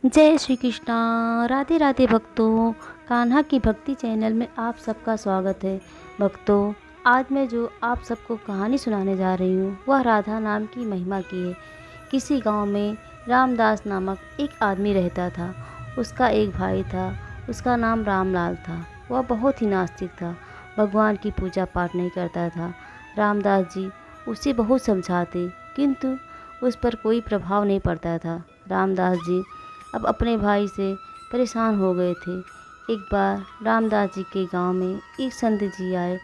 जय श्री कृष्णा। राधे राधे भक्तों। कान्हा की भक्ति चैनल में आप सबका स्वागत है। भक्तों, आज मैं जो आप सबको कहानी सुनाने जा रही हूँ वह राधा नाम की महिमा की है। किसी गांव में रामदास नामक एक आदमी रहता था। उसका एक भाई था, उसका नाम रामलाल था। वह बहुत ही नास्तिक था, भगवान की पूजा पाठ नहीं करता था। रामदास जी उसे बहुत समझाते, किंतु उस पर कोई प्रभाव नहीं पड़ता था। रामदास जी अब अपने भाई से परेशान हो गए थे। एक बार रामदास जी के गांव में एक संत जी आए।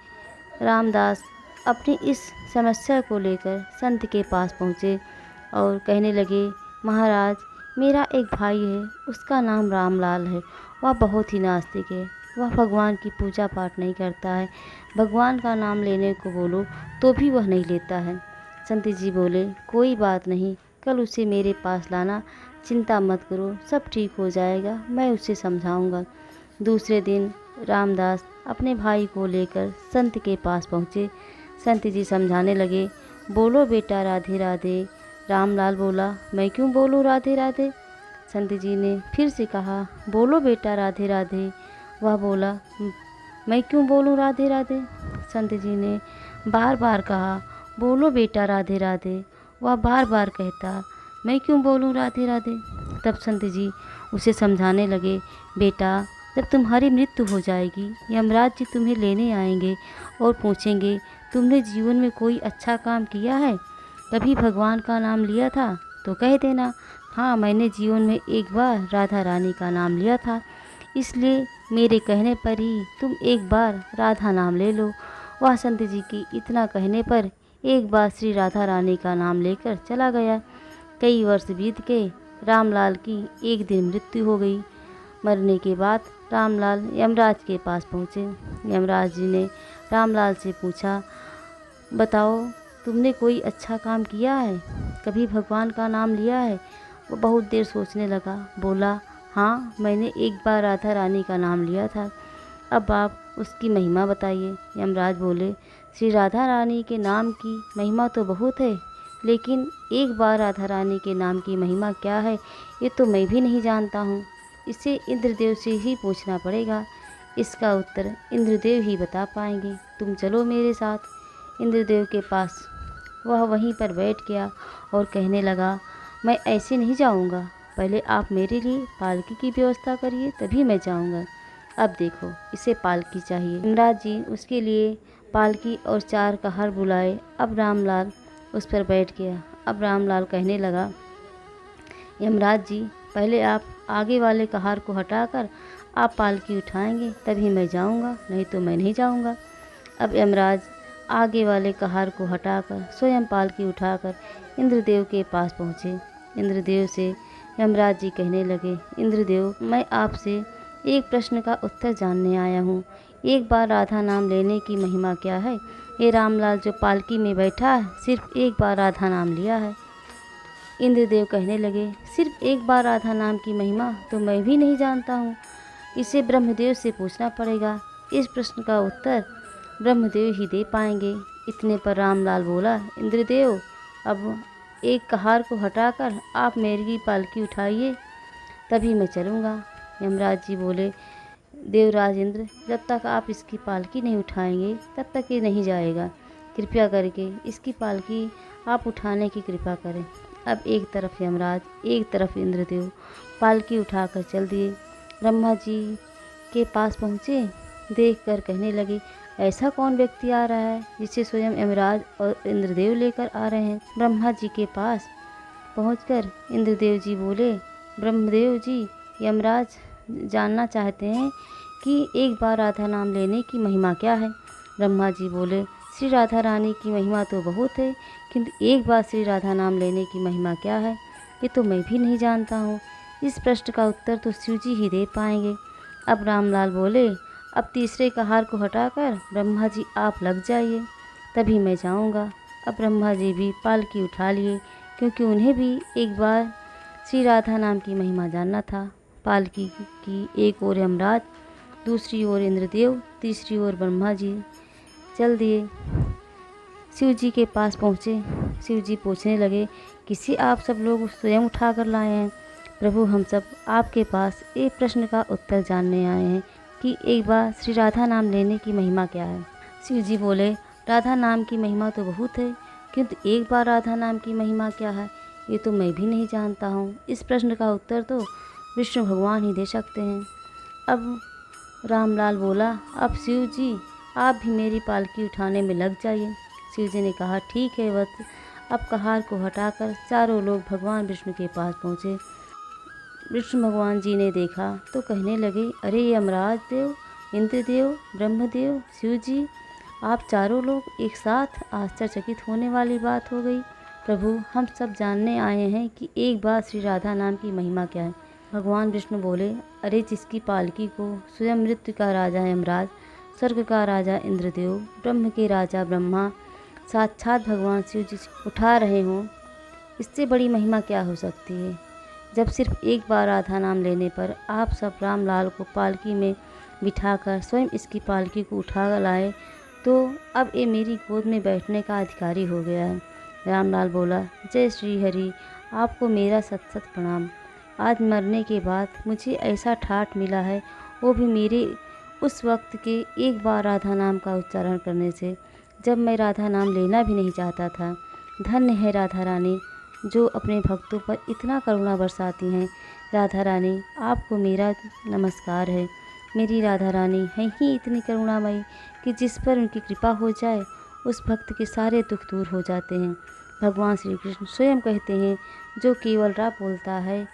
रामदास अपनी इस समस्या को लेकर संत के पास पहुँचे और कहने लगे, महाराज, मेरा एक भाई है, उसका नाम रामलाल है। वह बहुत ही नास्तिक है। वह भगवान की पूजा पाठ नहीं करता है। भगवान का नाम लेने को बोलो तो भी वह नहीं लेता है। संत जी बोले, कोई बात नहीं, कल उसे मेरे पास लाना, चिंता मत करो, सब ठीक हो जाएगा, मैं उसे समझाऊंगा। दूसरे दिन रामदास अपने भाई को लेकर संत के पास पहुँचे। संत जी समझाने लगे, बोलो बेटा राधे राधे। रामलाल बोला, मैं क्यों बोलूँ राधे राधे। संत जी ने फिर से कहा, बोलो बेटा राधे राधे। वह बोला, मैं क्यों बोलूँ राधे राधे। संत जी ने बार बार कहा, बोलो बेटा राधे राधे। वह बार बार कहता, मैं क्यों बोलूँ राधे राधे। तब संत जी उसे समझाने लगे, बेटा, जब तुम्हारी मृत्यु हो जाएगी, यमराज जी तुम्हें लेने आएंगे और पूछेंगे, तुमने जीवन में कोई अच्छा काम किया है, कभी भगवान का नाम लिया था, तो कह देना, हाँ, मैंने जीवन में एक बार राधा रानी का नाम लिया था, इसलिए मेरे कहने पर ही तुम एक बार राधा नाम ले लो। वह संत जी की इतना कहने पर एक बार श्री राधा रानी का नाम लेकर चला गया। कई वर्ष बीत गए। रामलाल की एक दिन मृत्यु हो गई। मरने के बाद रामलाल यमराज के पास पहुँचे। यमराज जी ने रामलाल से पूछा, बताओ, तुमने कोई अच्छा काम किया है, कभी भगवान का नाम लिया है। वो बहुत देर सोचने लगा, बोला, हाँ, मैंने एक बार राधा रानी का नाम लिया था। अब आप उसकी महिमा बताइए। यमराज बोले, श्री राधा रानी के नाम की महिमा तो बहुत है, लेकिन एक बार राधा रानी के नाम की महिमा क्या है, ये तो मैं भी नहीं जानता हूँ। इसे इंद्रदेव से ही पूछना पड़ेगा। इसका उत्तर इंद्रदेव ही बता पाएंगे। तुम चलो मेरे साथ इंद्रदेव के पास। वह वहीं पर बैठ गया और कहने लगा, मैं ऐसे नहीं जाऊँगा, पहले आप मेरे लिए पालकी की व्यवस्था करिए, तभी मैं जाऊँगा। अब देखो, इसे पालकी चाहिए। यमराज जी उसके लिए पालकी और 4 कहार बुलाए। अब रामलाल उस पर बैठ गया। अब रामलाल कहने लगा, यमराज जी, पहले आप आगे वाले कहार को हटाकर आप पालकी उठाएंगे, तभी मैं जाऊंगा, नहीं तो मैं नहीं जाऊंगा। अब यमराज आगे वाले कहार को हटाकर स्वयं पालकी उठाकर इंद्रदेव के पास पहुँचे। इंद्रदेव से यमराज जी कहने लगे, इंद्रदेव, मैं आपसे एक प्रश्न का उत्तर जानने आया हूँ। एक बार राधा नाम लेने की महिमा क्या है। ये रामलाल जो पालकी में बैठा है, सिर्फ एक बार राधा नाम लिया है। इंद्रदेव कहने लगे, सिर्फ एक बार राधा नाम की महिमा तो मैं भी नहीं जानता हूँ, इसे ब्रह्मदेव से पूछना पड़ेगा। इस प्रश्न का उत्तर ब्रह्मदेव ही दे पाएंगे। इतने पर रामलाल बोला, इंद्रदेव, अब एक कहार को हटाकर आप मेरी पालकी उठाइए, तभी मैं चलूँगा। यमराज जी बोले, देवराज इंद्र, जब तक आप इसकी पालकी नहीं उठाएंगे तब तक ये नहीं जाएगा। कृपया करके इसकी पालकी आप उठाने की कृपा करें। अब एक तरफ यमराज, एक तरफ इंद्रदेव पालकी उठाकर चल दिए। ब्रह्मा जी के पास पहुँचे। देखकर कहने लगे, ऐसा कौन व्यक्ति आ रहा है जिसे स्वयं यमराज और इंद्रदेव लेकर आ रहे हैं। ब्रह्मा जी के पास पहुंचकर इंद्रदेव जी बोले, ब्रह्मदेव जी, यमराज जानना चाहते हैं कि एक बार राधा नाम लेने की महिमा क्या है। ब्रह्मा जी बोले, श्री राधा रानी की महिमा तो बहुत है, किंतु एक बार श्री राधा नाम लेने की महिमा क्या है, ये तो मैं भी नहीं जानता हूँ। इस प्रश्न का उत्तर तो शिव जी ही दे पाएंगे। अब रामलाल बोले, अब तीसरे कहार को हटाकर ब्रह्मा जी आप लग जाइए, तभी मैं जाऊँगा। अब ब्रह्मा जी भी पालकी उठा लिए, क्योंकि उन्हें भी एक बार श्री राधा नाम की महिमा जानना था। पालकी की एक ओर यमराज, दूसरी ओर इंद्रदेव, तीसरी ओर ब्रह्मा जी चल दिए। शिव जी के पास पहुँचे। शिव जी पूछने लगे, किसे आप सब लोग स्वयं उठा कर लाए हैं। प्रभु, हम सब आपके पास एक प्रश्न का उत्तर जानने आए हैं कि एक बार श्री राधा नाम लेने की महिमा क्या है। शिव जी बोले, राधा नाम की महिमा तो बहुत है, किंतु एक बार राधा नाम की महिमा क्या है ये तो मैं भी नहीं जानता हूँ। इस प्रश्न का उत्तर तो विष्णु भगवान ही दे सकते हैं। अब रामलाल बोला, अब शिव जी आप भी मेरी पालकी उठाने में लग जाइए। शिव जी ने कहा, ठीक है वत्स। अब कहार को हटाकर चारों लोग भगवान विष्णु के पास पहुँचे। विष्णु भगवान जी ने देखा तो कहने लगे, अरे यमराज देव, इंद्रदेव, ब्रह्मदेव, शिव जी, आप चारों लोग एक साथ, आश्चर्यचकित होने वाली बात हो गई। प्रभु, हम सब जानने आए हैं कि एक बार श्री राधा नाम की महिमा क्या है। भगवान विष्णु बोले, अरे जिसकी पालकी को स्वयं मृत्यु का राजा यमराज, स्वर्ग का राजा इंद्रदेव, ब्रह्म के राजा ब्रह्मा, साक्षात भगवान शिव जी उठा रहे हों, इससे बड़ी महिमा क्या हो सकती है। जब सिर्फ एक बार राधा नाम लेने पर आप सब रामलाल को पालकी में बिठाकर स्वयं इसकी पालकी को उठा लाए, तो अब ये मेरी गोद में बैठने का अधिकारी हो गया है। रामलाल बोला, जय श्री हरि, आपको मेरा सत सत प्रणाम। आज मरने के बाद मुझे ऐसा ठाठ मिला है, वो भी मेरे उस वक्त के एक बार राधा नाम का उच्चारण करने से, जब मैं राधा नाम लेना भी नहीं चाहता था। धन्य है राधा रानी, जो अपने भक्तों पर इतना करुणा बरसाती हैं। राधा रानी, आपको मेरा नमस्कार है। मेरी राधा रानी है ही इतनी करुणामयी कि जिस पर उनकी कृपा हो जाए उस भक्त के सारे दुख दूर हो जाते हैं। भगवान श्री कृष्ण स्वयं कहते हैं, जो केवल रा बोलता है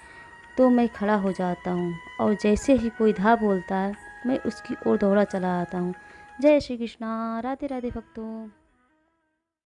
तो मैं खड़ा हो जाता हूँ, और जैसे ही कोई धा बोलता है मैं उसकी ओर दौड़ा चला आता हूँ। जय श्री कृष्णा। राधे राधे भक्तों।